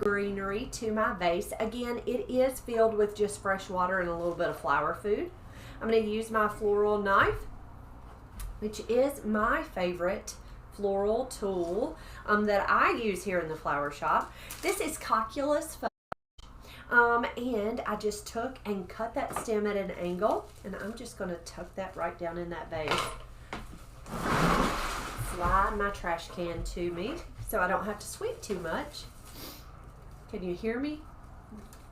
greenery to my vase. Again, it is filled with just fresh water and a little bit of flower food. I'm going to use my floral knife, which is my favorite floral tool that I use here in the flower shop. This is Cocculus fudge. And I just took and cut that stem at an angle, and I'm just going to tuck that right down in that vase. Slide my trash can to me so I don't have to sweep too much. Can you hear me?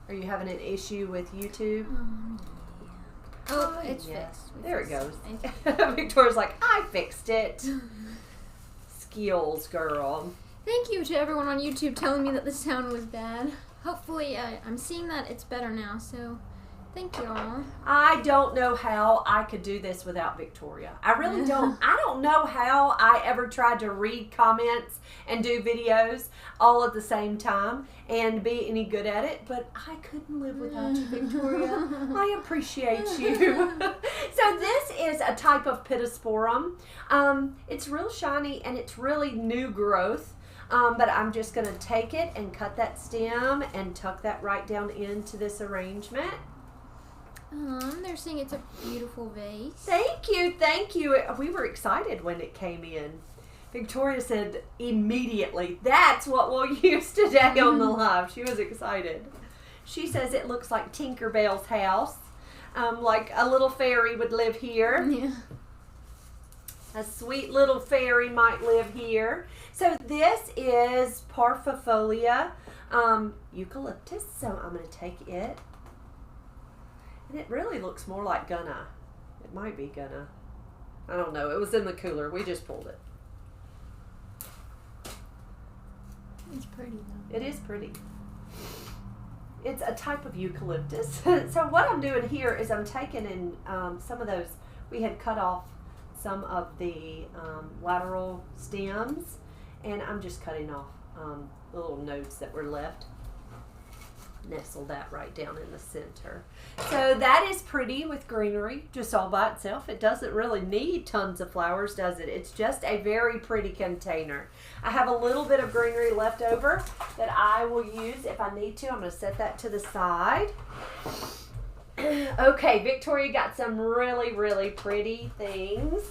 Are you having an issue with YouTube? Oh, it's fixed. There it goes. Victoria's like, I fixed it. Skills, girl. Thank you to everyone on YouTube telling me that the sound was bad. Hopefully, I'm seeing that it's better now, so thank you all. I don't know how I could do this without Victoria. I really don't. I don't know how I ever tried to read comments and do videos all at the same time and be any good at it, but I couldn't live without you, Victoria. I appreciate you. So this is a type of Pittosporum. It's real shiny and it's really new growth. But I'm just going to take it and cut that stem and tuck that right down into this arrangement. They're saying it's a beautiful vase. Thank you, thank you. We were excited when it came in. Victoria said immediately, that's what we'll use today on the live. She was excited. She says it looks like Tinkerbell's house. Like a little fairy would live here. Yeah. A sweet little fairy might live here. So this is Parvifolia eucalyptus. So I'm going to take it. And it really looks more like Gunna. It might be Gunna. I don't know. It was in the cooler. We just pulled it. It's pretty though. It is pretty. It's a type of eucalyptus. So what I'm doing here is I'm taking in some of those. We had cut off some of the lateral stems, and I'm just cutting off the little nodes that were left. Nestle that right down in the center. So that is pretty with greenery just all by itself. It doesn't really need tons of flowers, does it? It's just a very pretty container. I have a little bit of greenery left over that I will use if I need to. I'm going to set that to the side. Okay, Victoria got some really, really pretty things.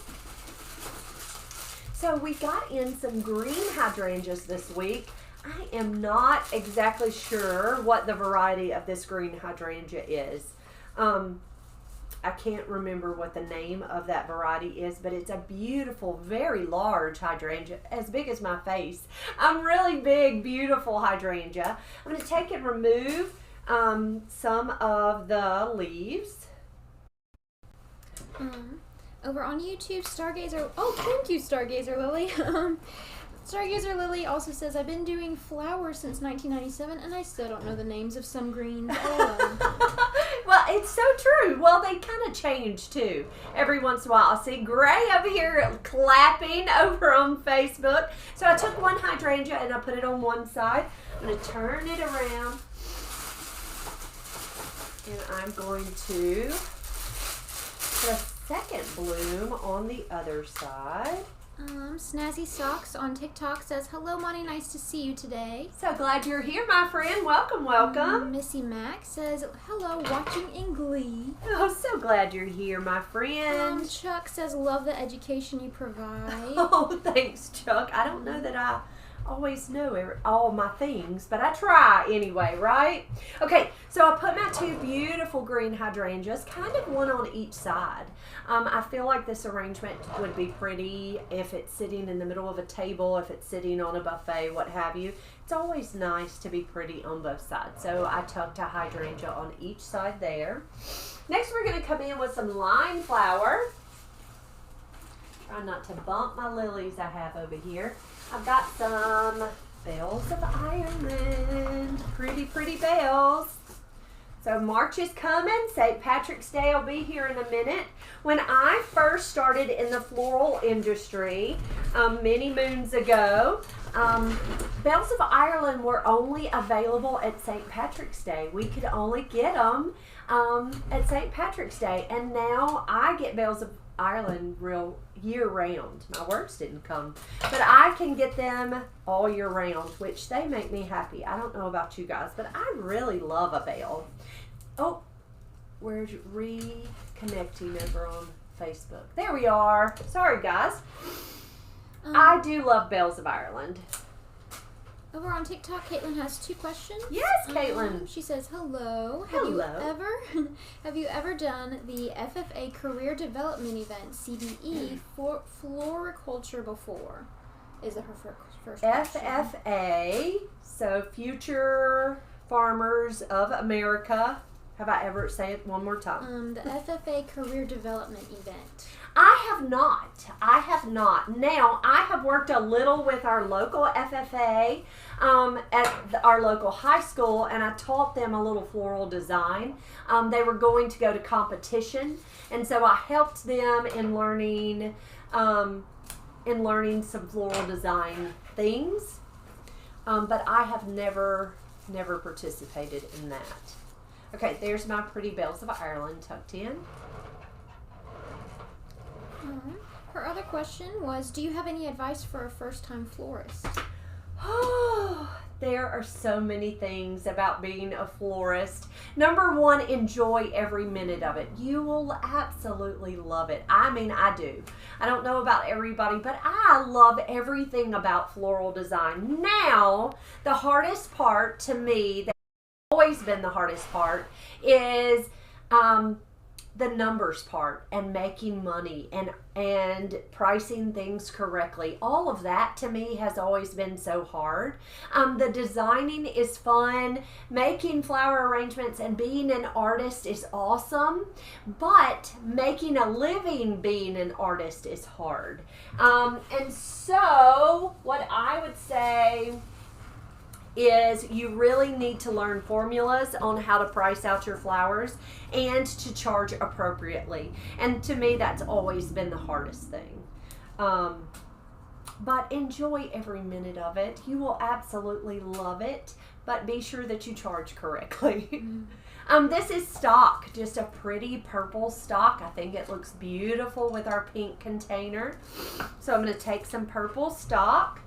So we got in some green hydrangeas this week. I am not exactly sure what the variety of this green hydrangea is. I can't remember what the name of that variety is, but it's a beautiful, very large hydrangea, as big as my face. Really big, beautiful hydrangea. I'm going to take and remove some of the leaves. Over on YouTube, Stargazer. Oh, thank you, Stargazer Lily. Stargazer Lily also says, I've been doing flowers since 1997, and I still don't know the names of some greens. Well, it's so true. Well, they kind of change, too, every once in a while. I see Gray over here clapping over on Facebook. So I took one hydrangea, and I put it on one side. I'm going to turn it around, and I'm going to put a second bloom on the other side. Snazzy Socks on TikTok says, hello, Monty, nice to see you today. So glad you're here, my friend. Welcome, welcome. Missy Mac says, hello, watching in Glee. Oh, so glad you're here, my friend. Chuck says, love the education you provide. Oh, thanks, Chuck. I don't know that I always know all my things, but I try anyway, right? Okay, so I put my two beautiful green hydrangeas, kind of one on each side. I feel like this arrangement would be pretty if it's sitting in the middle of a table, if it's sitting on a buffet, what have you. It's always nice to be pretty on both sides. So I tucked a hydrangea on each side there. Next, we're going to come in with some lime flower. Try not to bump my lilies I have over here. I've got some bells of Ireland. Pretty, pretty bells. So March is coming. St. Patrick's Day will be here in a minute. When I first started in the floral industry many moons ago, bells of Ireland were only available at St. Patrick's Day. We could only get them at St. Patrick's Day. And now I get bells of Ireland real year round. My words didn't come. But I can get them all year round, which they make me happy. I don't know about you guys, but I really love a bell. Oh, we're reconnecting over on Facebook. There we are. Sorry, guys. I do love Bells of Ireland. Over on TikTok, Caitlin has 2 questions. Yes, Caitlin. She says, "Hello. Hello. Have you ever done the FFA Career Development Event (CDE) for floriculture before?" Is that her first question? FFA, so Future Farmers of America. Have I ever, say it one more time? The FFA Career Development Event. I have not. Now, I have worked a little with our local FFA at our local high school, and I taught them a little floral design. They were going to go to competition, and so I helped them in learning some floral design things. But I have never participated in that. Okay, there's my pretty Bells of Ireland tucked in. Her other question was, do you have any advice for a first-time florist? Oh, there are so many things about being a florist. Number 1, enjoy every minute of it. You will absolutely love it. I mean, I do. I don't know about everybody, but I love everything about floral design. Now, the hardest part to me, always been the hardest part, is the numbers part and making money and pricing things correctly. All of that to me has always been so hard. The designing is fun. Making flower arrangements and being an artist is awesome, but making a living being an artist is hard. And so what I would say is you really need to learn formulas on how to price out your flowers and to charge appropriately. And to me, that's always been the hardest thing. But enjoy every minute of it. You will absolutely love it, but be sure that you charge correctly. This is stock, just a pretty purple stock. I think it looks beautiful with our pink container. So I'm going to take some purple stock.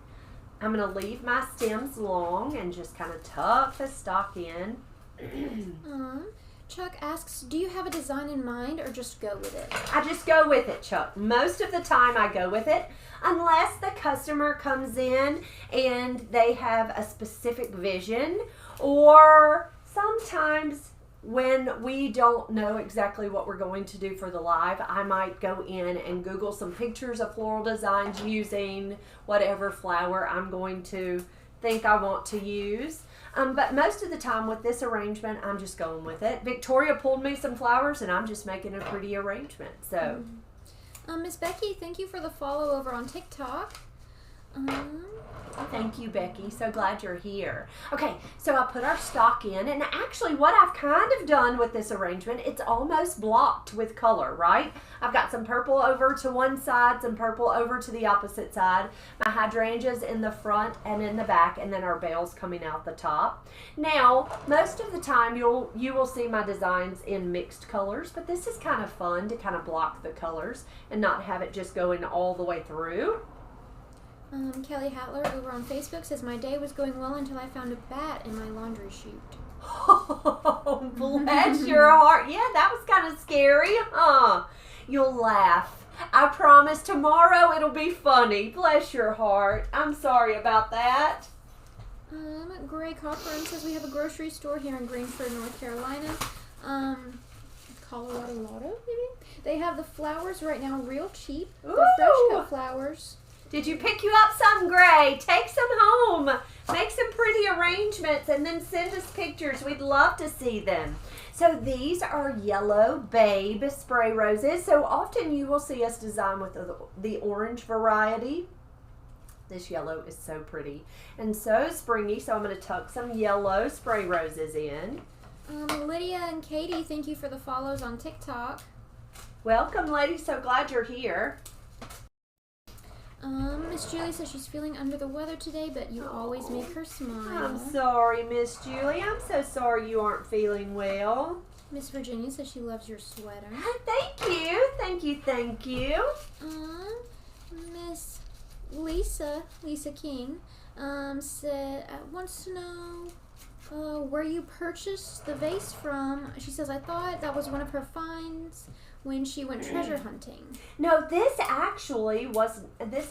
I'm going to leave my stems long and just kind of tuck the stock in. Chuck asks, do you have a design in mind or just go with it? I just go with it, Chuck. Most of the time I go with it, unless the customer comes in and they have a specific vision, or sometimes when we don't know exactly what we're going to do for the live, I might go in and Google some pictures of floral designs using whatever flower I'm going to think I want to use. But most of the time with this arrangement, I'm just going with it. Victoria pulled me some flowers and I'm just making a pretty arrangement. So, Miss Becky, thank you for the follow over on TikTok. Thank you, Becky. So glad you're here. Okay, so I put our stock in, and actually what I've kind of done with this arrangement, it's almost blocked with color, right? I've got some purple over to one side, some purple over to the opposite side, my hydrangeas in the front and in the back, and then our bells coming out the top. Now, most of the time you will see my designs in mixed colors, but this is kind of fun to kind of block the colors and not have it just going all the way through. Kelly Hatler over on Facebook says, my day was going well until I found a bat in my laundry chute. Oh, bless your heart. Yeah, that was kind of scary, huh? You'll laugh. I promise tomorrow it'll be funny. Bless your heart. I'm sorry about that. Gray Cochran says, we have a grocery store here in Greenford, North Carolina. Colorado Lotto, maybe? They have the flowers right now real cheap. Ooh. They're fresh cut flowers. Did you pick you up some, Gray? Take some home. Make some pretty arrangements and then send us pictures. We'd love to see them. So these are yellow Babe spray roses. So often you will see us design with the orange variety. This yellow is so pretty and so springy. So I'm going to tuck some yellow spray roses in. Lydia and Katie, thank you for the follows on TikTok. Welcome, ladies. So glad you're here. Miss Julie says she's feeling under the weather today, but you always make her smile. I'm sorry, Miss Julie. I'm so sorry you aren't feeling well. Miss Virginia says she loves your sweater. Thank you. Miss Lisa King, said wants to know where you purchased the vase from. She says, I thought that was one of her finds when she went treasure hunting. No, this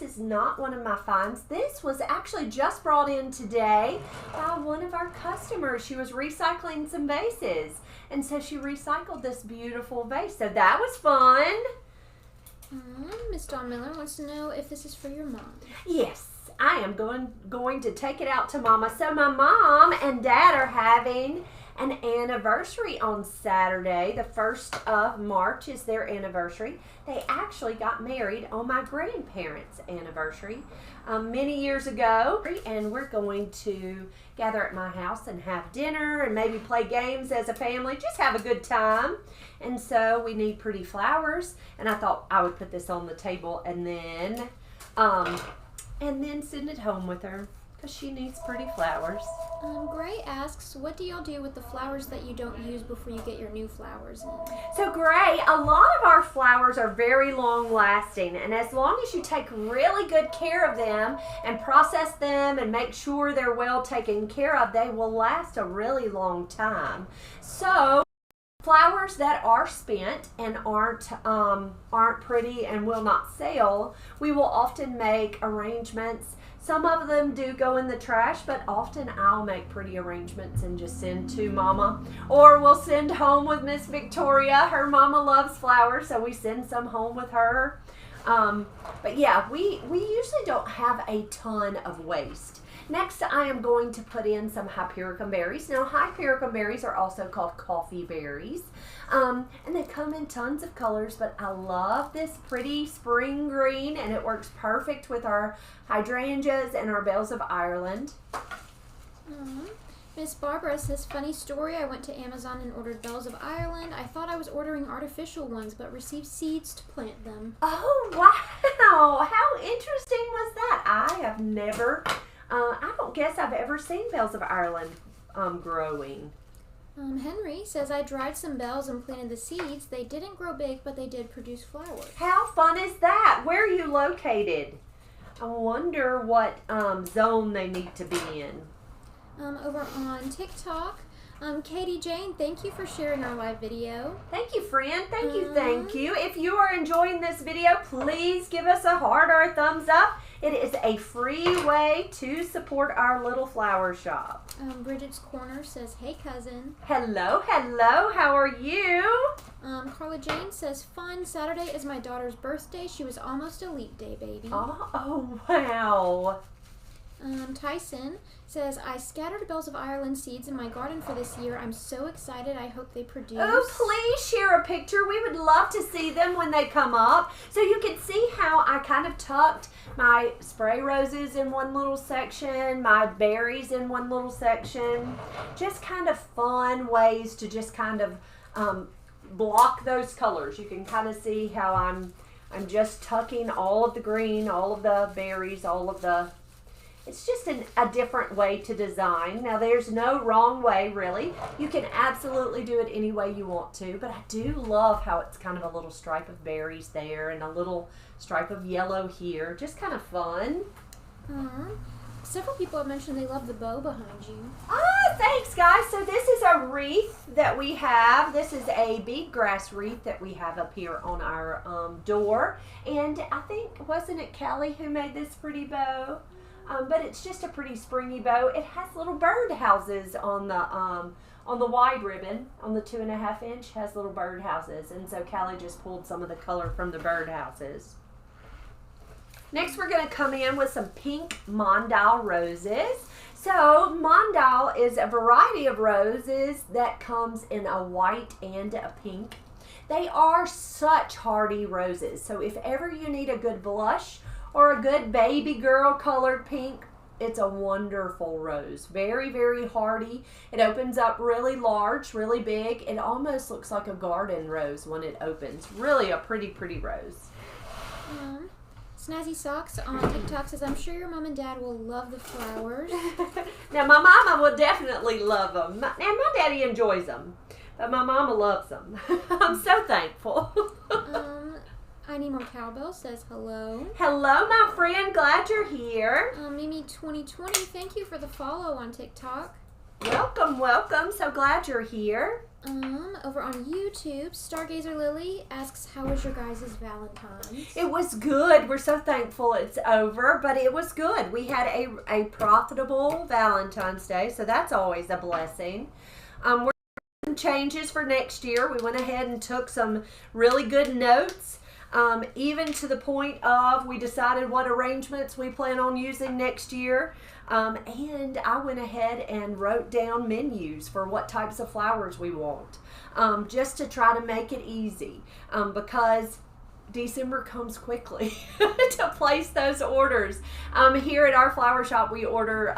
is not one of my finds. This was actually just brought in today by one of our customers. She was recycling some vases, and so she recycled this beautiful vase. So that was fun. Miss Dawn Miller wants to know if this is for your mom. Yes, I am going to take it out to Mama. So my mom and Dad are having an anniversary on Saturday. The 1st of March is their anniversary. They actually got married on my grandparents' anniversary many years ago. And we're going to gather at my house and have dinner and maybe play games as a family. Just have a good time. And so we need pretty flowers. And I thought I would put this on the table and then send it home with her, because she needs pretty flowers. Gray asks, what do y'all do with the flowers that you don't use before you get your new flowers in? So Gray, a lot of our flowers are very long lasting, and as long as you take really good care of them and process them and make sure they're well taken care of, they will last a really long time. So flowers that are spent and aren't pretty and will not sell, we will often make arrangements. Some of them do go in the trash, but often I'll make pretty arrangements and just send to Mama. Or we'll send home with Miss Victoria. Her mama loves flowers, so we send some home with her. But yeah, we usually don't have a ton of waste. Next, I am going to put in some Hypericum berries. Now, Hypericum berries are also called coffee berries. And they come in tons of colors, but I love this pretty spring green, and it works perfect with our hydrangeas and our bells of Ireland. Miss Barbara says, funny story, I went to Amazon and ordered bells of Ireland. I thought I was ordering artificial ones, but received seeds to plant them. Oh, wow. How interesting was that? I have never... I don't guess I've ever seen bells of Ireland growing. Henry says, I dried some bells and planted the seeds. They didn't grow big, but they did produce flowers. How fun is that? Where are you located? I wonder what zone they need to be in. Over on TikTok, Katie Jane, thank you for sharing our live video. Thank you, friend. Thank you. If you are enjoying this video, please give us a heart or a thumbs up. It is a free way to support our little flower shop. Bridget's Corner says, hey, cousin. Hello. How are you? Carla Jane says, fun. Saturday is my daughter's birthday. She was almost a leap day, baby. Oh, wow. Tyson says, I scattered bells of Ireland seeds in my garden for this year. I'm so excited. I hope they produce. Oh, please share a picture. We would love to see them when they come up. So you can see how I kind of tucked my spray roses in one little section, my berries in one little section. Just kind of fun ways to just kind of block those colors. You can kind of see how I'm just tucking all of the green, all of the berries, all of the... It's just a different way to design. Now, there's no wrong way, really. You can absolutely do it any way you want to, but I do love how it's kind of a little stripe of berries there and a little stripe of yellow here. Just kind of fun. Several people have mentioned they love the bow behind you. Thanks, guys. So this is a wreath that we have. This is a bead grass wreath that we have up here on our door. And I think, wasn't it Callie who made this pretty bow? But it's just a pretty springy bow. It has little bird houses on the wide ribbon, on the 2.5 inch, has little bird houses. And so Callie just pulled some of the color from the bird houses. Next, we're going to come in with some pink Mondale roses. So Mondale is a variety of roses that comes in a white and a pink. They are such hardy roses. So if ever you need a good blush or a good baby girl colored pink, it's a wonderful rose. Very, very hardy. It opens up really large, really big. It almost looks like a garden rose when it opens. Really a pretty, pretty rose. Snazzy Socks on TikTok says, I'm sure your mom and dad will love the flowers. Now, my mama will definitely love them. And my daddy enjoys them. But my mama loves them. I'm so thankful. I Need More Cowbell says hello. Hello, my friend. Glad you're here. Mimi 2020, thank you for the follow on TikTok. Welcome, welcome. So glad you're here. Over on YouTube, Stargazer Lily asks, how was your guys' Valentine's? It was good. We're so thankful it's over, but it was good. We had a profitable Valentine's Day, so that's always a blessing. We're making some changes for next year. We went ahead and took some really good notes, even to the point of we decided what arrangements we plan on using next year. And I went ahead and wrote down menus for what types of flowers we want, just to try to make it easy, because December comes quickly to place those orders. Here at our flower shop, we order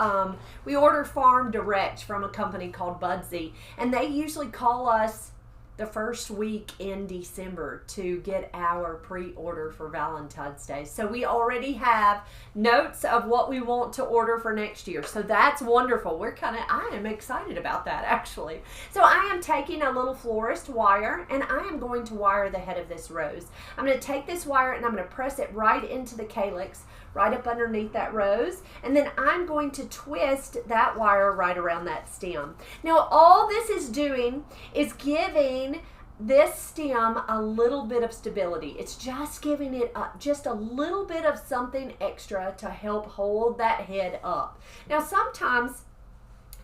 farm direct from a company called Budsy, and they usually call us the first week in December to get our pre-order for Valentine's Day. So we already have notes of what we want to order for next year. So that's wonderful. I am excited about that, actually. So I am taking a little florist wire, and I am going to wire the head of this rose. I'm going to take this wire and I'm going to press it right into the calyx, right up underneath that rose, and then I'm going to twist that wire right around that stem. Now all this is doing is giving this stem a little bit of stability. It's just giving it just a little bit of something extra to help hold that head up. Now sometimes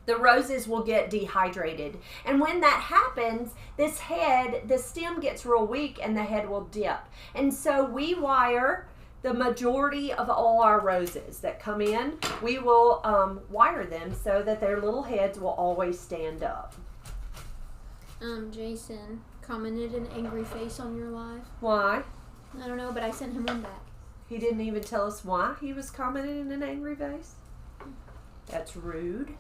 the roses will get dehydrated, and when that happens, the stem gets real weak and the head will dip. And so we wire the majority of all our roses that come in. We will wire them so that their little heads will always stand up. Jason commented an angry face on your live. Why? I don't know, but I sent him one back. He didn't even tell us why he was commenting in an angry face? That's rude.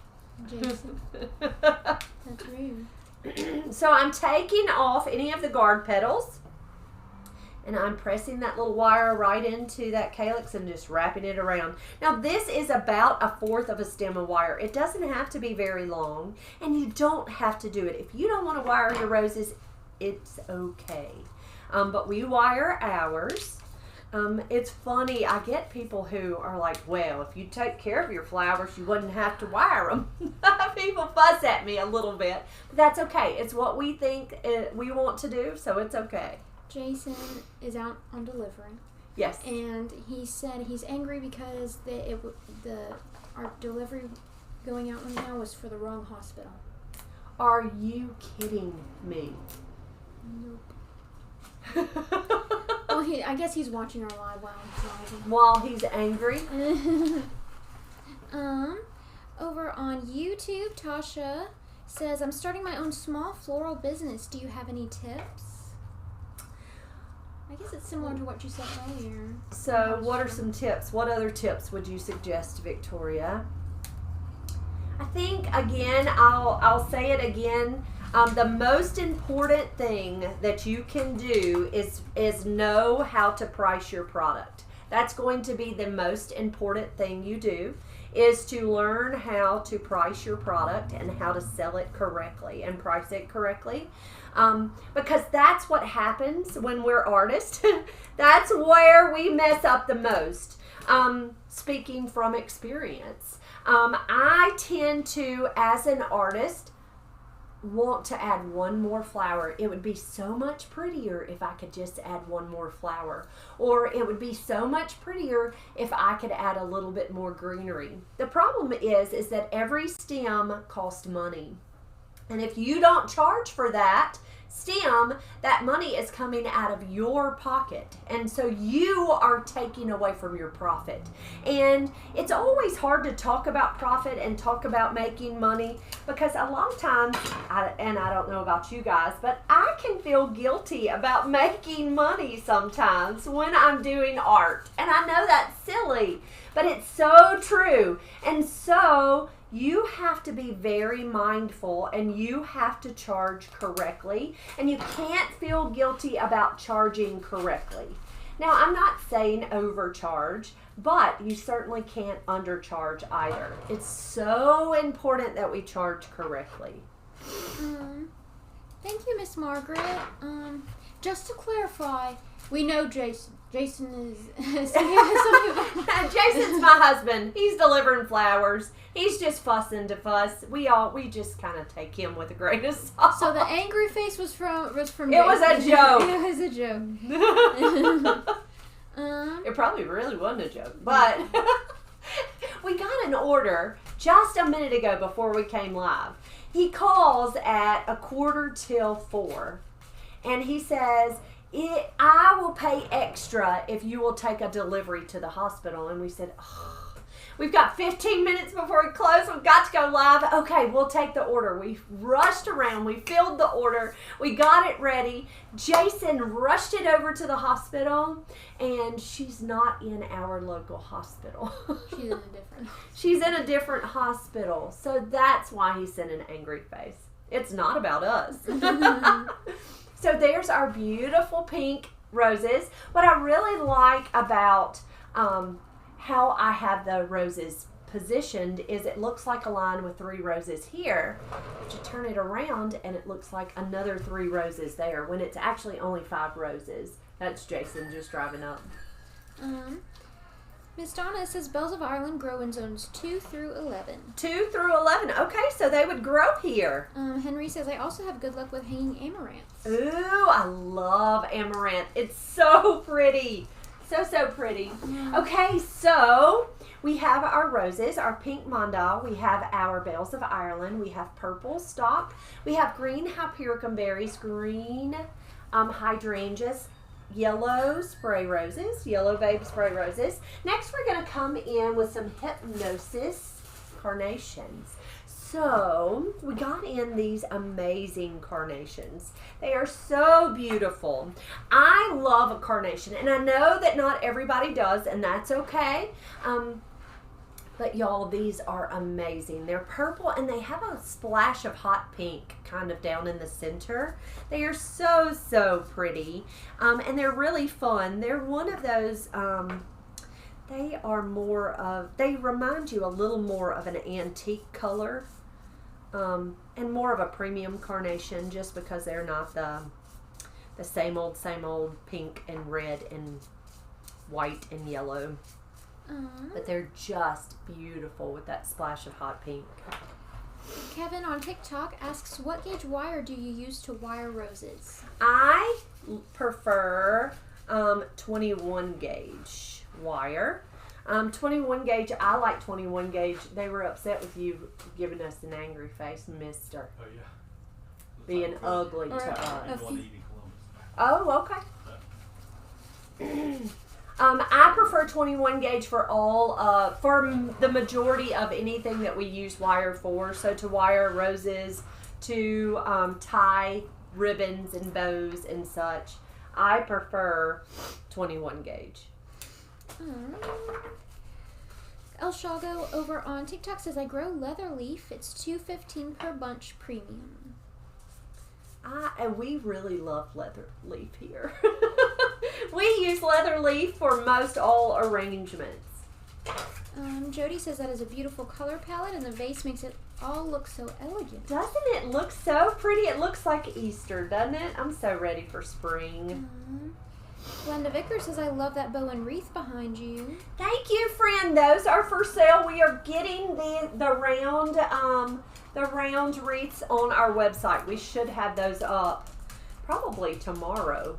Jason. That's rude. So I'm taking off any of the guard petals, and I'm pressing that little wire right into that calyx and just wrapping it around. Now this is about 1/4 of a stem of wire. It doesn't have to be very long, and you don't have to do it. If you don't want to wire your roses, it's okay. But we wire ours. It's funny, I get people who are like, well, if you take care of your flowers, you wouldn't have to wire them. People fuss at me a little bit, but that's okay. It's what we think we want to do, so it's okay. Jason is out on delivery. Yes. And he said he's angry because our delivery going out right now was for the wrong hospital. Are you kidding me? Nope. Well, I guess he's watching our live while he's driving. While he's angry? Over on YouTube, Tasha says, I'm starting my own small floral business. Do you have any tips? I guess it's similar to what you said earlier. So what are some tips? What other tips would you suggest, Victoria? I think, again, I'll say it again. The most important thing that you can do is know how to price your product. That's going to be the most important thing you do, is to learn how to price your product and how to sell it correctly and price it correctly. Because that's what happens when we're artists. That's where we mess up the most. Speaking from experience, I tend to, as an artist, want to add one more flower. It would be so much prettier if I could just add one more flower, or it would be so much prettier if I could add a little bit more greenery. The problem is that every stem costs money, and if you don't charge for that stem, that money is coming out of your pocket, and so you are taking away from your profit. And it's always hard to talk about profit and talk about making money, because a lot of times, and I don't know about you guys, but I can feel guilty about making money sometimes when I'm doing art, and I know that's silly, but it's so true. And so you have to be very mindful, and you have to charge correctly, and you can't feel guilty about charging correctly. Now, I'm not saying overcharge, but you certainly can't undercharge either. It's so important that we charge correctly. Thank Miss Margaret. Just to clarify, we know Jason. Jason is... Jason's my husband. He's delivering flowers. He's just fussing to fuss. We just kind of take him with a grain of salt. So the angry face was from It Jason. was a joke. It was a joke. It probably really wasn't a joke, but we got an order just a minute ago before we came live. He calls at 4:45, and he says, I will pay extra if you will take a delivery to the hospital. And we said, we've got 15 minutes before we close. We've got to go live. Okay, we'll take the order. We rushed around. We filled the order. We got it ready. Jason rushed it over to the hospital, and she's not in our local hospital. She's in a different hospital. She's in a different hospital. So that's why he sent an angry face. It's not about us. So there's our beautiful pink roses. What I really like about how I have the roses positioned is it looks like a line with 3 roses here. But you turn it around and it looks like another 3 roses there when it's actually only 5 roses. That's Jason just driving up. Miss Donna says Bells of Ireland grow in zones 2 through 11. 2 through 11. Okay, so they would grow here. Henry says I also have good luck with hanging amaranth. Ooh, I love amaranth. It's so pretty. So pretty. Okay, so we have our roses, our pink mondal. We have our Bells of Ireland. We have purple stock. We have green hypericum berries, green hydrangeas, yellow spray roses, yellow babe spray roses. Next, we're going to come in with some hypnosis carnations. So, we got in these amazing carnations. They are so beautiful. I love a carnation, and I know that not everybody does, and that's okay. But y'all, these are amazing. They're purple, and they have a splash of hot pink kind of down in the center. They are so pretty, and they're really fun. They're one of those... they remind you a little more of an antique color. And more of a premium carnation just because they're not the same old pink and red and white and yellow. But they're just beautiful with that splash of hot pink. Kevin on TikTok asks, what gauge wire do you use to wire roses? I prefer 21 gauge wire. 21 gauge, I like 21 gauge. They were upset with you giving us an angry face, mister. Oh, yeah. Being ugly to us. Oh, okay. I prefer 21 gauge for all, for the majority of anything that we use wire for. So to wire roses, to tie ribbons and bows and such, I prefer 21 gauge. El Shago over on TikTok says I grow leather leaf. It's $2.15 per bunch premium. And we really love leather leaf here. We use leather leaf for most all arrangements. Jody says that is a beautiful color palette, and the vase makes it all look so elegant. Doesn't it look so pretty? It looks like Easter, doesn't it? I'm so ready for spring. Glenda Vickers says, I love that bow and wreath behind you. Thank you, friend. Those are for sale. We are getting the round wreaths on our website. We should have those up probably tomorrow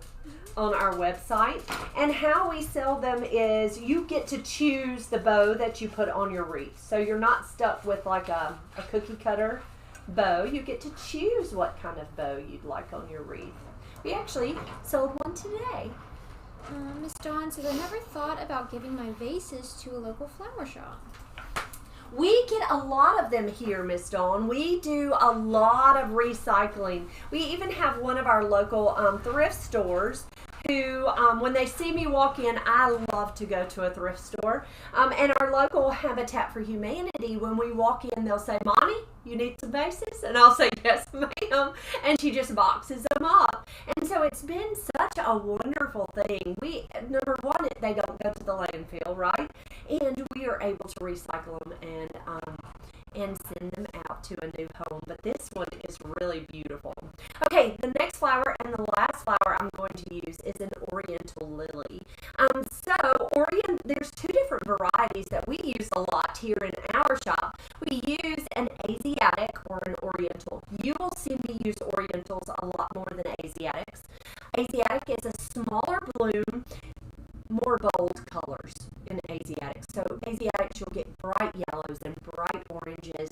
on our website. And how we sell them is you get to choose the bow that you put on your wreath. So you're not stuck with like a cookie cutter bow. You get to choose what kind of bow you'd like on your wreath. We actually sold one today. Miss Dawn says, I never thought about giving my vases to a local flower shop. We get a lot of them here, Miss Dawn. We do a lot of recycling. We even have one of our local thrift stores who, when they see me walk in, I love to go to a thrift store. And our local Habitat for Humanity, when we walk in, they'll say, Mommy, you need some vases? And I'll say, yes, ma'am. And she just boxes them up. And so it's been such a wonderful thing. Number one, they don't go to the landfill, right? And we are able to recycle them and send them out to a new home. But this one is really beautiful. Okay, the next flower and the last flower I'm going to use is an Oriental Lily. There's two different varieties that we use a lot here in our shop. We use an Asiatic or an Oriental. You will see me use Orientals a lot more than Asiatics. Asiatic is a smaller bloom, more bold colors in Asiatics. So Asiatics, you'll get bright yellows and bright oranges,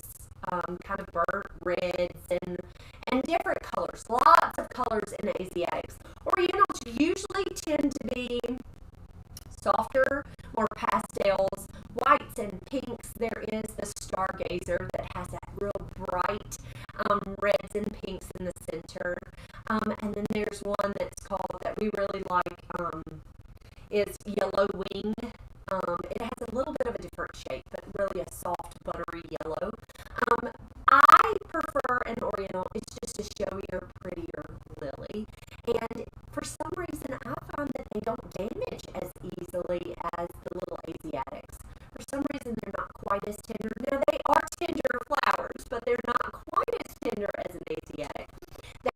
kind of burnt reds and different colors. Lots of colors in Asiatics. Orientals usually tend to be softer, more pastels, whites and pinks. There is the Stargazer that has that real bright reds and pinks in the center. And then there's one that's called, that we really like, is Yellow Wing. It has a little bit of a different shape, but really a soft, buttery yellow. I prefer an Oriental. It's just a showier, prettier lily. And for some reason, I find that they don't damage as easily as the little Asiatics. For some reason, they're not quite as tender. Now, they are tender flowers, but they're not quite as tender as an Asiatic. They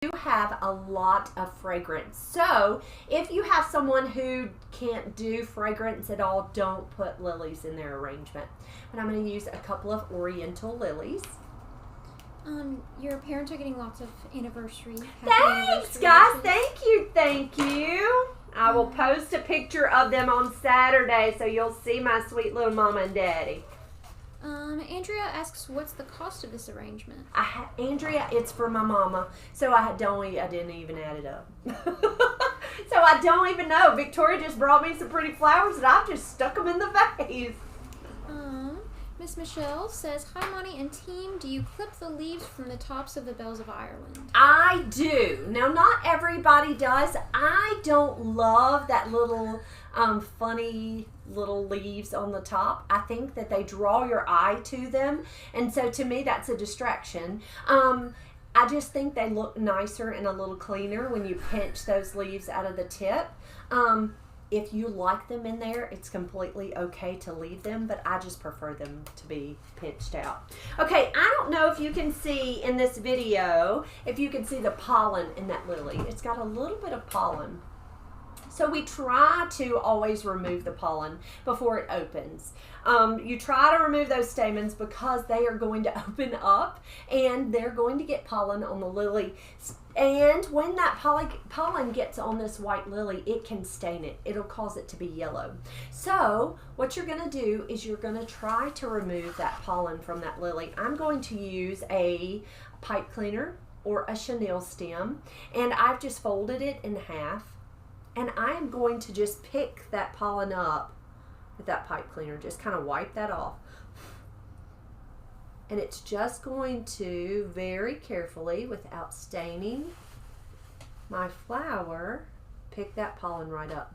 do have a lot of fragrance. So, if you have someone who can't do fragrance at all, don't put lilies in their arrangement. But I'm going to use a couple of Oriental lilies. Your parents are getting lots of anniversary. Thanks, guys. Thank you. I will post a picture of them on Saturday so you'll see my sweet little mama and daddy. Andrea asks, what's the cost of this arrangement? Andrea, it's for my mama. So I didn't even add it up. So I don't even know. Victoria just brought me some pretty flowers and I just stuck them in the vase. Miss Michelle says, hi, Monty and team. Do you clip the leaves from the tops of the bells of Ireland? I do. Now, not everybody does. I don't love that little funny little leaves on the top. I think that they draw your eye to them. And so to me, that's a distraction. I just think they look nicer and a little cleaner when you pinch those leaves out of the tip. If you like them in there, it's completely okay to leave them, but I just prefer them to be pinched out. Okay, I don't know if you can see in this video, if you can see the pollen in that lily. It's got a little bit of pollen. So we try to always remove the pollen before it opens. You try to remove those stamens because they are going to open up and they're going to get pollen on the lily. And when that pollen gets on this white lily, it can stain it. It'll cause it to be yellow. So what you're going to do is you're going to try to remove that pollen from that lily. I'm going to use a pipe cleaner or a chenille stem, and I've just folded it in half. And I am going to just pick that pollen up with that pipe cleaner. Just kind of wipe that off. And it's just going to very carefully, without staining my flower, pick that pollen right up.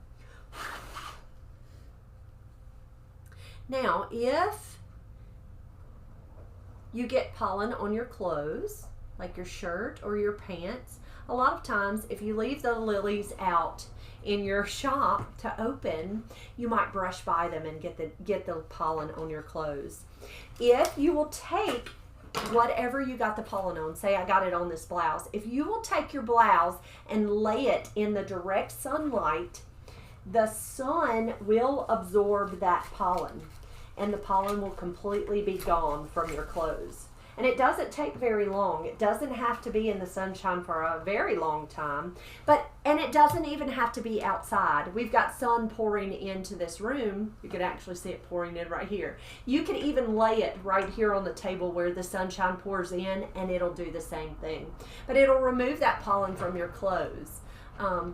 Now, if you get pollen on your clothes, like your shirt or your pants, a lot of times if you leave the lilies out in your shop to open, you might brush by them and get the pollen on your clothes. If you will take whatever you got the pollen on, say I got it on this blouse, if you will take your blouse and lay it in the direct sunlight, the sun will absorb that pollen and the pollen will completely be gone from your clothes. And it doesn't take very long. It doesn't have to be in the sunshine for a very long time. And it doesn't even have to be outside. We've got sun pouring into this room. You can actually see it pouring in right here. You can even lay it right here on the table where the sunshine pours in and it'll do the same thing. But it'll remove that pollen from your clothes,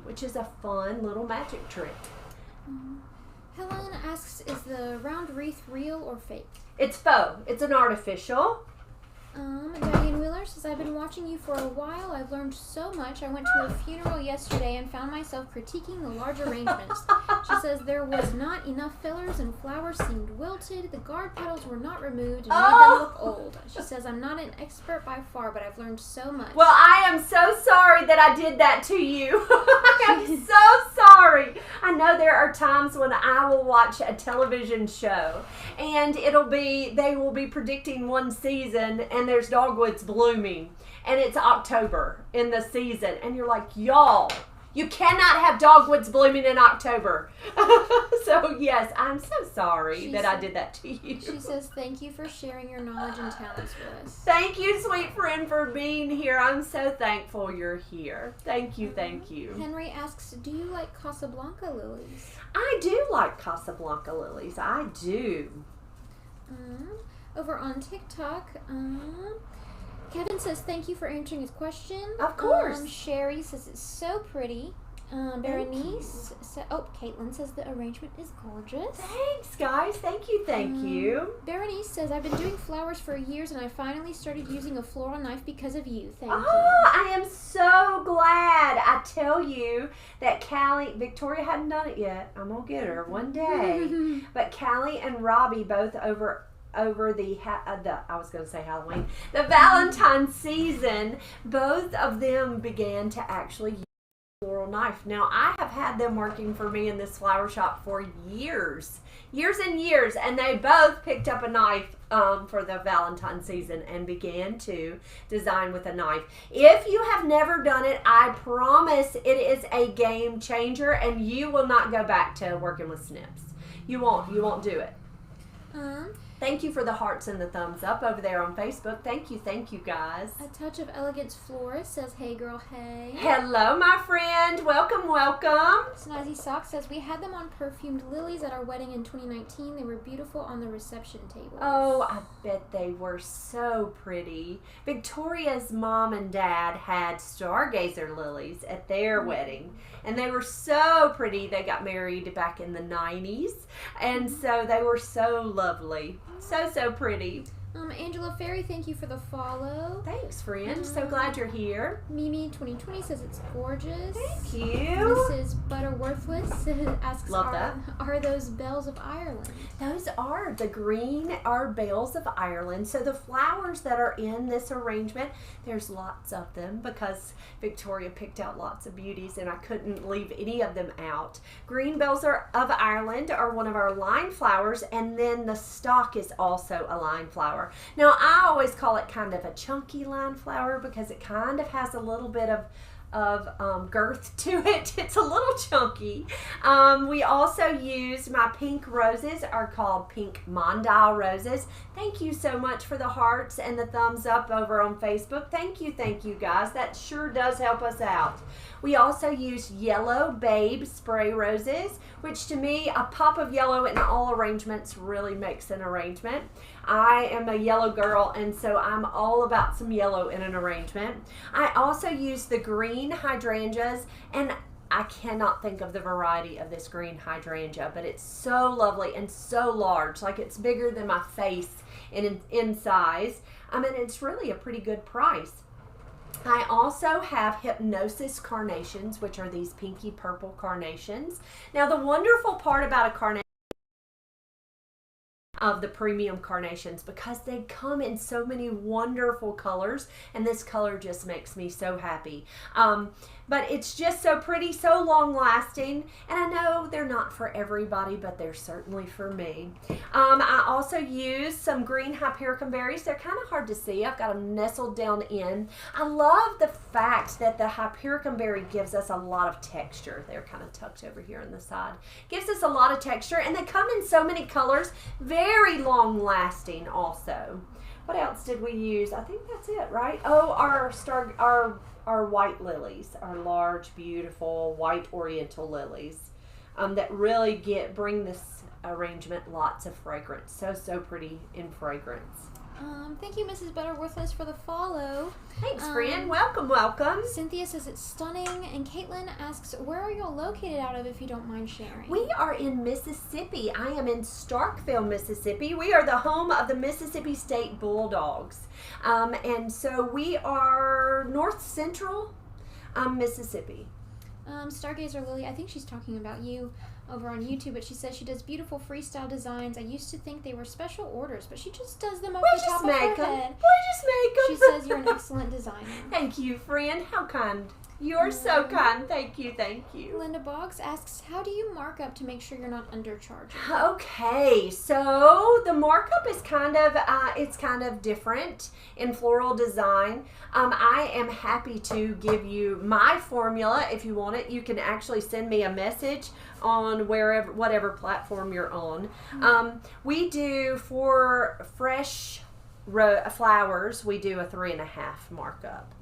which is a fun little magic trick. Helen asks, is the round wreath real or fake? It's faux. It's an artificial. Diane Wheeler says, I've been watching you for a while. I've learned so much. I went to a funeral yesterday and found myself critiquing the large arrangements. She says there was not enough fillers and flowers seemed wilted. The guard petals were not removed and made them look old. She says, I'm not an expert by far, but I've learned so much. Well, I am so sorry that I did that to you. I am so sorry. I know there are times when I will watch a television show and they will be predicting one season and there's dogwoods bloom blooming and it's October in the season and you're like, y'all, you cannot have dogwoods blooming in October. So yes, I'm so sorry that I did that to you. She says, thank you for sharing your knowledge and talents with us. Thank you, sweet friend, for being here. I'm so thankful you're here. Thank you, thank you. Henry asks, do you like Casablanca lilies? I do like Casablanca lilies. I do. Over on TikTok, Kevin says, thank you for answering his question. Of course. Sherry says, it's so pretty. Berenice said, Caitlin says the arrangement is gorgeous. Thanks, guys. Thank you. Berenice says, I've been doing flowers for years and I finally started using a floral knife because of you. Thank you. I am so glad. I tell you that Victoria hadn't done it yet. I'm going to get her one day. But Callie and Robbie both over the I was going to say Halloween, the Valentine's season, both of them began to actually use a floral knife. Now, I have had them working for me in this flower shop for years and years, and they both picked up a knife for the Valentine's season and began to design with a knife. If you have never done it, I promise it is a game changer, and you will not go back to working with snips. You won't do it. Thank you for the hearts and the thumbs up over there on Facebook. Thank you, guys. A Touch of Elegance Florist says, hey girl, hey. Hello, my friend. Welcome. Snazzy Sock says, we had them on perfumed lilies at our wedding in 2019. They were beautiful on the reception table. Oh, I bet they were so pretty. Victoria's mom and dad had stargazer lilies at their wedding, and they were so pretty. They got married back in the 90s, and so they were so lovely. So pretty. Angela Ferry, thank you for the follow. Thanks, friend. So glad you're here. Mimi 2020 says it's gorgeous. Thank you. Mrs. Butterworthless asks, are those bells of Ireland? Those are. The green are bells of Ireland. So the flowers that are in this arrangement, there's lots of them because Victoria picked out lots of beauties and I couldn't leave any of them out. Green bells of Ireland are one of our line flowers, and then the stalk is also a line flower. Now, I always call it kind of a chunky line flower because it kind of has a little bit of girth to it. It's a little chunky. We also used my pink roses, are called pink Mondale roses. Thank you so much for the hearts and the thumbs up over on Facebook. Thank you guys. That sure does help us out. We also used yellow Babe spray roses, which to me, a pop of yellow in all arrangements really makes an arrangement. I am a yellow girl, and so I'm all about some yellow in an arrangement. I also used the green hydrangeas, and I cannot think of the variety of this green hydrangea, but it's so lovely and so large, like it's bigger than my face in size. I mean, it's really a pretty good price. I also have Hypnosis carnations, which are these pinky purple carnations. Now, the wonderful part about a carnation of the premium carnations, because they come in so many wonderful colors, and this color just makes me so happy. But it's just so pretty, so long lasting, and I know they're not for everybody, but they're certainly for me. I also use some green Hypericum berries. They're kind of hard to see. I've got them nestled down in. I love the fact that the Hypericum berry gives us a lot of texture. They're kind of tucked over here on the side. Gives us a lot of texture, and they come in so many colors. Very long lasting also. What else did we use? I think that's it, right? Oh, our white lilies, our large, beautiful white oriental lilies that really bring this arrangement lots of fragrance. So pretty in fragrance. Thank you, Mrs. Butterworthless, for the follow. Thanks, friend. Welcome. Cynthia says it's stunning, and Caitlin asks, where are y'all located out of, if you don't mind sharing? We are in Mississippi. I am in Starkville, Mississippi. We are the home of the Mississippi State Bulldogs. And so we are north central Mississippi. Stargazer Lily, I think she's talking about you over on YouTube, but she says she does beautiful freestyle designs. I used to think they were special orders, but she just does them off the top of her head. We just make them. She says you're an excellent designer. Thank you, friend. How kind. You're so kind. Thank you. Thank you. Linda Boggs asks, how do you mark up to make sure you're not undercharging? Okay, so the markup is kind of different in floral design. I am happy to give you my formula if you want it. You can actually send me a message on whatever platform you're on. We do for fresh flowers, we do a 3.5 markup.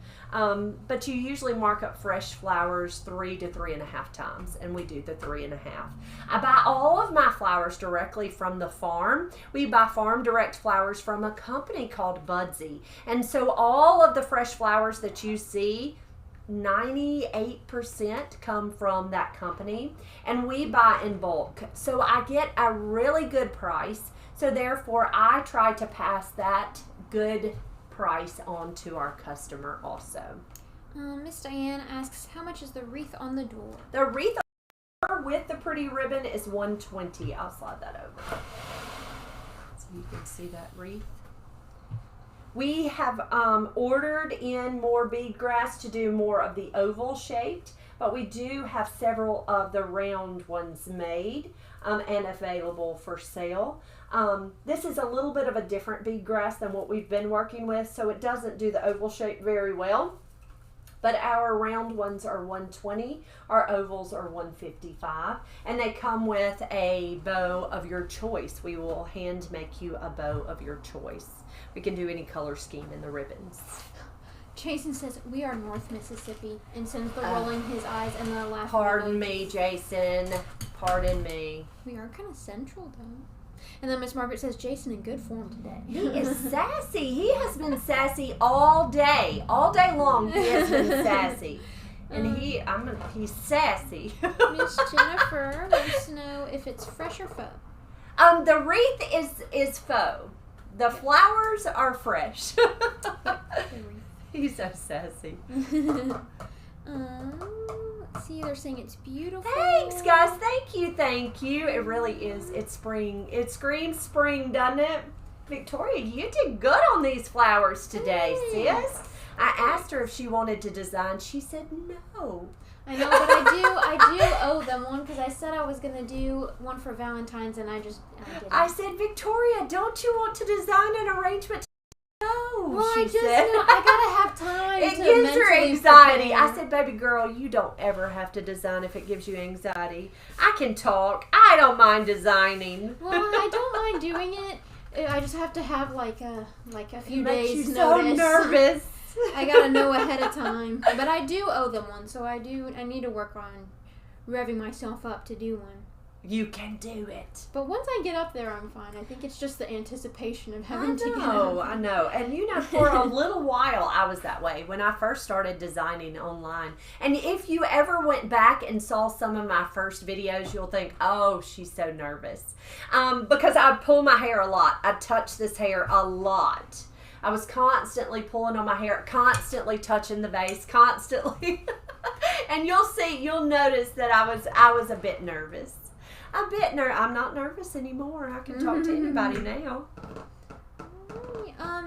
But you usually mark up fresh flowers 3 to 3.5 times, and we do the 3.5. I buy all of my flowers directly from the farm. We buy farm direct flowers from a company called Budsy, and so all of the fresh flowers that you see, 98% come from that company, and we buy in bulk. So I get a really good price, so therefore I try to pass that good price on to our customer also. Miss Diane asks, how much is the wreath on the door? The wreath with the pretty ribbon is $120. I'll slide that over so you can see that wreath. We have ordered in more bead grass to do more of the oval shaped, but we do have several of the round ones made and available for sale. This is a little bit of a different bead grass than what we've been working with, so it doesn't do the oval shape very well. But our round ones are $120, our ovals are $155, and they come with a bow of your choice. We will hand make you a bow of your choice. We can do any color scheme in the ribbons. Jason says, we are North Mississippi, and sends the rolling his eyes and the laughing. Pardon me, Jason. Pardon me. We are kind of central, though. And then Miss Margaret says, Jason in good form today. He is sassy. He has been sassy all day. All day long he has been sassy. And he's sassy. Miss Jennifer wants to know if it's fresh or faux. The wreath is faux. The flowers are fresh. He's so sassy. Let's see, they're saying it's beautiful. Thanks, guys. Thank you. It really is. It's spring. It screams spring, doesn't it? Victoria, you did good on these flowers today, sis. I asked her if she wanted to design. She said no. I know, but I do owe them one because I said I was going to do one for Valentine's, and I didn't. I said, Victoria, don't you want to design an arrangement? No, well, she said. I gotta have time. It gives her anxiety. Prepare. I said, baby girl, you don't ever have to design if it gives you anxiety. I can talk. I don't mind designing. Well, I don't mind doing it. I just have to have like a few days notice. So nervous. I gotta know ahead of time. But I do owe them one, so I need to work on revving myself up to do one. You can do it. But once I get up there, I'm fine. I think it's just the anticipation of having to get up. I know. And you know, for a little while, I was that way when I first started designing online. And if you ever went back and saw some of my first videos, you'll think, oh, she's so nervous. Because I pull my hair a lot. I touch this hair a lot. I was constantly pulling on my hair, constantly touching the vase, constantly. And you'll notice that I was a bit nervous. I'm not nervous anymore. I can talk to anybody now.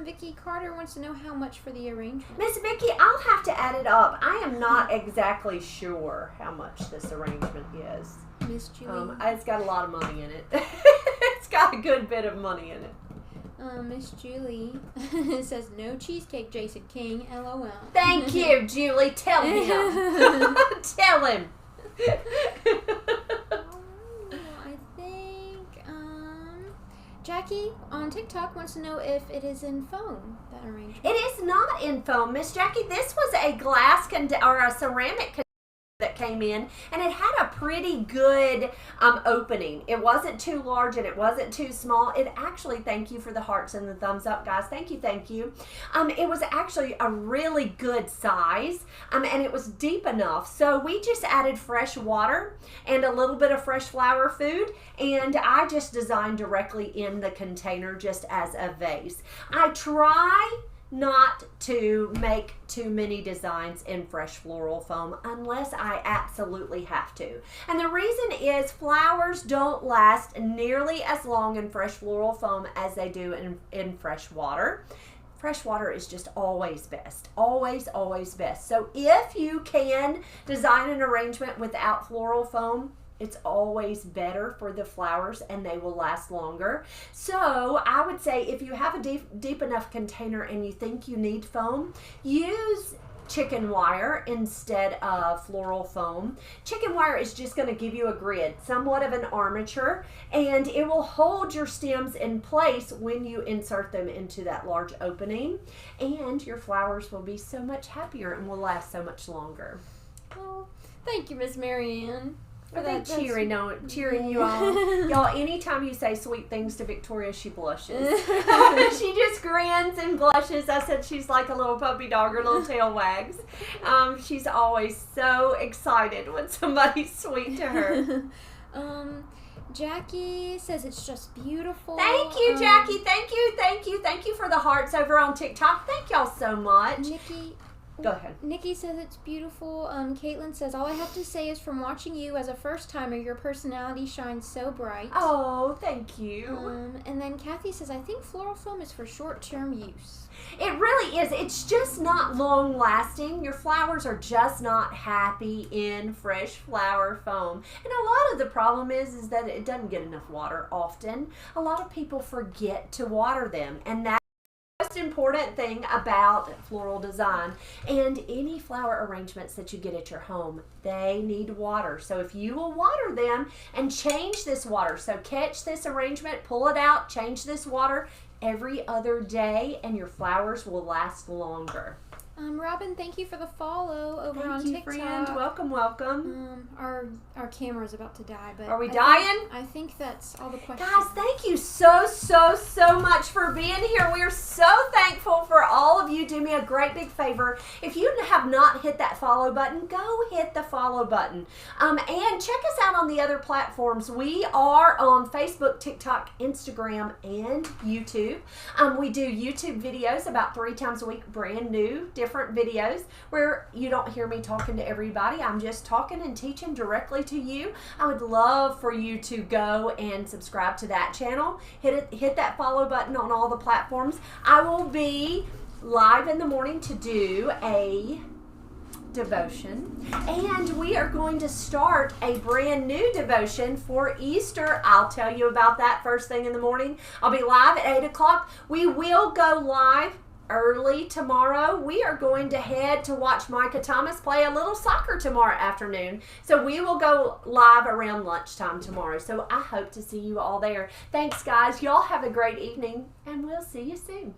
Vicky Carter wants to know how much for the arrangement. Miss Vicky, I'll have to add it up. I am not exactly sure how much this arrangement is. Miss Julie. It's got a lot of money in it. It's got a good bit of money in it. Miss Julie says, no cheesecake, Jason King, LOL. Thank you, Julie. Tell him. Tell him. Jackie on TikTok wants to know if it is in foam, that arrangement. It is not in foam, Miss Jackie. This was a glass or a ceramic container that came in, and it had a pretty good opening. It wasn't too large and it wasn't too small. It actually, thank you for the hearts and the thumbs up, guys. Thank you. It was actually a really good size, and it was deep enough. So we just added fresh water and a little bit of fresh flower food, and I just designed directly in the container just as a vase. I try not to make too many designs in fresh floral foam unless I absolutely have to. And the reason is flowers don't last nearly as long in fresh floral foam as they do in fresh water. fresh water is just always best. Always, always best. So if you can design an arrangement without floral foam, it's always better for the flowers and they will last longer. So I would say if you have a deep enough container and you think you need foam, use chicken wire instead of floral foam. Chicken wire is just going to give you a grid, somewhat of an armature, and it will hold your stems in place when you insert them into that large opening, and your flowers will be so much happier and will last so much longer. Oh, thank you, Miss Marianne. Are they cheering you on? Y'all, anytime you say sweet things to Victoria, she blushes. She just grins and blushes. I said she's like a little puppy dog, her little tail wags. She's always so excited when somebody's sweet to her. Jackie says it's just beautiful. Thank you, Jackie. Thank you for the hearts over on TikTok. Thank y'all so much. Go ahead. Nikki says it's beautiful. Caitlin says, all I have to say is from watching you as a first timer, your personality shines so bright. Oh, thank you. And then Kathy says, I think floral foam is for short-term use. It really is. It's just not long lasting. Your flowers are just not happy in fresh flower foam. And a lot of the problem is that it doesn't get enough water often. A lot of people forget to water them, and that's most important thing about floral design. And any flower arrangements that you get at your home, they need water. So if you will water them and change this water, so catch this arrangement, pull it out, change this water every other day, and your flowers will last longer. Robin, thank you for the follow over on TikTok. Friend. Welcome. Our camera's about to die, but are we dying? I think that's all the questions. Guys, thank you so much for being here. We are so thankful for all of you. Do me a great big favor. If you have not hit that follow button, go hit the follow button. And check us out on the other platforms. We are on Facebook, TikTok, Instagram, and YouTube. We do YouTube videos about 3 times a week, brand new, different videos where you don't hear me talking to everybody. I'm just talking and teaching directly to you. I would love for you to go and subscribe to that channel. Hit that follow button on all the platforms. I will be live in the morning to do a devotion, and we are going to start a brand new devotion for Easter. I'll tell you about that first thing in the morning. I'll be live at 8 o'clock. We will go live early tomorrow. We are going to head to watch Micah Thomas play a little soccer tomorrow afternoon. So we will go live around lunchtime tomorrow. So I hope to see you all there. Thanks, guys. Y'all have a great evening, and we'll see you soon.